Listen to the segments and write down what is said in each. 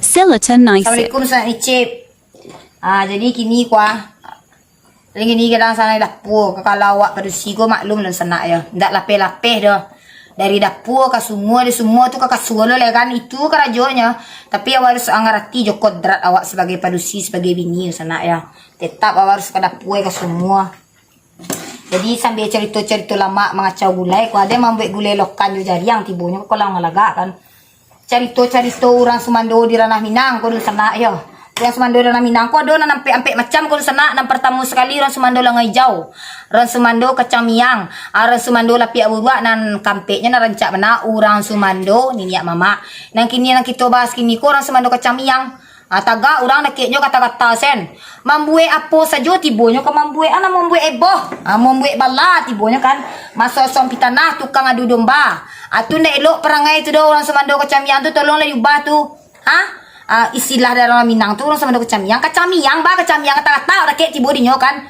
Silata Nice. Assalamualaikum sa Icip. Jadi kini lagi ni kadang sana dapur kakalawak padusi ko maklum lang sana ya. Ndak lapeh-lapeh dah. Dari dapur ke semua tu kakak suolo lah kan itu kerajonya. Tapi awak harus ngerti jo kodrat awak sebagai padusi sebagai bini sana ya. Tetap awak harus ke dapur ke semua. Jadi sambil cerita-cerita lama mengacau gulai, ko ada membuat gulai lokan jo jariang tibonya ko lang ngalaga kan. Cerita-cerita orang Sumando di Ranah Minang ko dun sana ya. Orang Sumando di Ranah Minang ko do na nampe-ampe macam ko dun sana nang pertama sekali orang Sumando lang hijau. Orang Sumando kacang miang. Orang Sumando lapi abua nan kampeknya na rancak mana orang Sumando ni niak mama. Nang kini nang kita bahas kini ko orang Sumando kacang miang. Taga orang nakiknyo kata-kata sen. Mambué apo sajo tibonyo ka mambué ana mambué eboh. Mambué bala tibonyo kan. Masosong pitanah tukang adu domba. Atu na elok perangai tu do orang Sumando kacang miang tu tolonglah diubah tu. Istilah dari orang Minang tu orang Sumando kacang miang ba kacang miang kata-kata rakik tibo dinyo kan.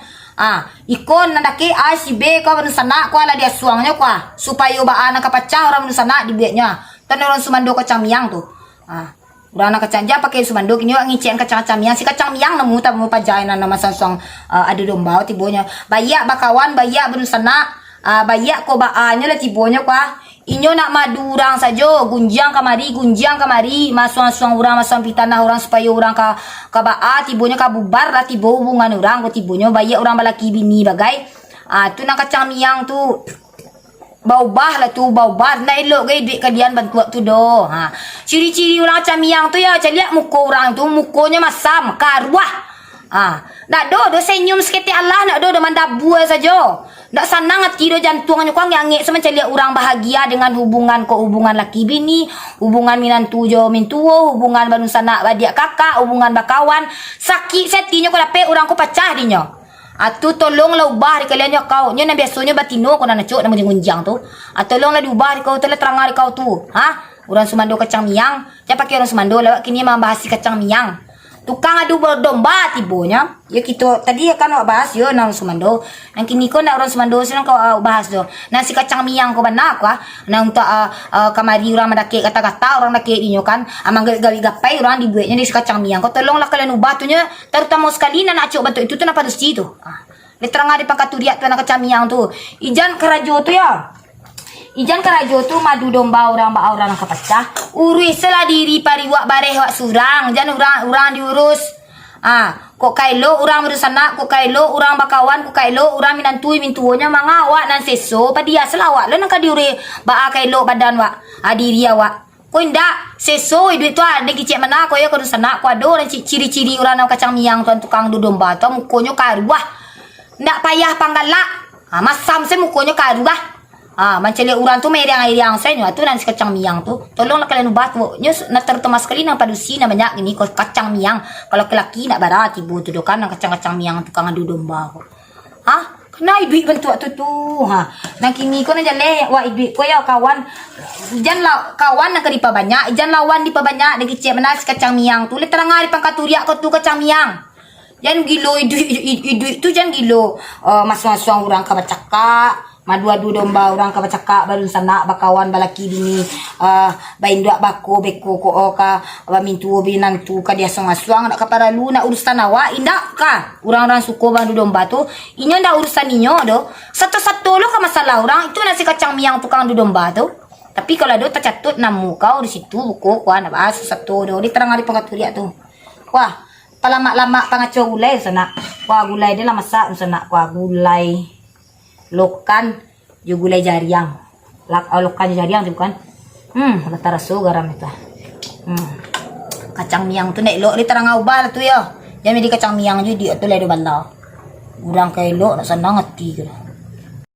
Ikon nandake A si B ko banu sana ko ala dia suangnya ko supaya baan ka pacah orang banu sana dibietnya. Tan orang Sumando kacang miang tu. Udah nak kacang aja pakai Sumando kini orang ngician kacang miang si kacang miang nemu tak mau pajain nama sansong ada domba tibonya bayak bakawan bayak benu sana bayak ko baannya lah tibonya kwa inyo nak madurang sajo gunjang kamari masuang orang masuang pitanah orang supaya orang ka baa tibonya ka bubar lah tibo hubungan orang ko tibonya bayak orang balaki bini bagai tu nak kacang miang tu bau bah lah tu bau bah na elok gay duit kalian bantu tu do ciri-ciri orang kacang miang tu ya lihat muka orang tu mukonya masam karuah nak do senyum seketi Allah nak do mandabua saja nak sanang hati do jantungnya kau ngangek semacam lihat orang bahagia dengan hubungan laki bini hubungan minantu jo mintuo hubungan banu sanak badia kakak hubungan bakawan sakit setinya kau dapat orang kau pecah dinyo tu tolonglah ubah di kalian ya kau. Nya biasanya batino ko na nacuk na mengunjang tu. Tolonglah diubah di kau telah terang di kau tu. Orang Sumando kacang miang. Jangan pakai orang Sumando lewat kini membahas kacang miang. Tukang adu domba tibonya. Ya kita tadi kan awak bahas yo nang Sumando. Nang kini ko na orang Sumando senang kau bahas do. Nang si kacang miang ko banak nang untuk kamari orang mendake kata-kata orang dake inyo kan. Amang gali gapai orang dibuatnya di si kacang miang. Kau tolonglah kalian ubah tu nya terutama sekali nak acuk batu itu tu napa dusti tu. Leterang ada pakaturiak tu nak kacang miang tu. Ijan kerajo tu ya. Ijan kerajo tu madu domba orang nak kapacah. Urus lah diri pariwak bareh wak surang. Jangan orang diurus. Kok kailo orang berusaha kok kailo orang bakawan kok kailo orang minantui mintuonya mangawak nan seso padia selawak lo nak diure ba kailo badan wak diri awak. Kau indak seso duit tu ada kicik mana kau ya kau sana kau ada ciri-ciri orang nak kacang miang tuan tukang domba tu mukonya karuah. Ndak payah panggalak. Masam saya mukonya karuah. Macam lihat orang tu meriang saya tu nanti kacang miang tu. Tolonglah kalian ubah tu. Nya nak terutama sekali nang padusi na banyak ini kacang miang. Kalau lelaki nak barat ibu tu kan nang kacang miang tukang adu domba ko. Kena duit bantu tu tu. Nang kini ko na jale wa duit ko ya kawan. Jan la kawan nak dipa banyak, jan lawan dipa banyak degi cek mana kacang miang tu. Le terang ari pangkaturiak ko tu kacang miang. Jan gilo duit tu jan gilo mas-masuang orang ka bacaka. Madu-adu domba orang ka bacaka baru sana bakawan balaki bini baindua bako beko ko ka mintu binantu ka dia suang-suang nak kaparalu nak urusan awak indak ka orang-orang suku bandu domba tu inyo ndak urusan inyo do satu-satu lo ka masalah orang itu nasi kacang miang tukang adu domba tu tapi kalau do tercatut namu kau di situ buku ko nak bahas satu do di terang hari pangaturia tu palamak-lamak pangacau gulai sana gulai dia lah masak sana gulai lokan juga gulai jariang lokan jariang tu bukan letak rasu garam itu kacang miang tu nak elok di terang ubah tu ya jangan di kacang miang juga dia tu lah ada bala orang kaya elok nak senang hati ke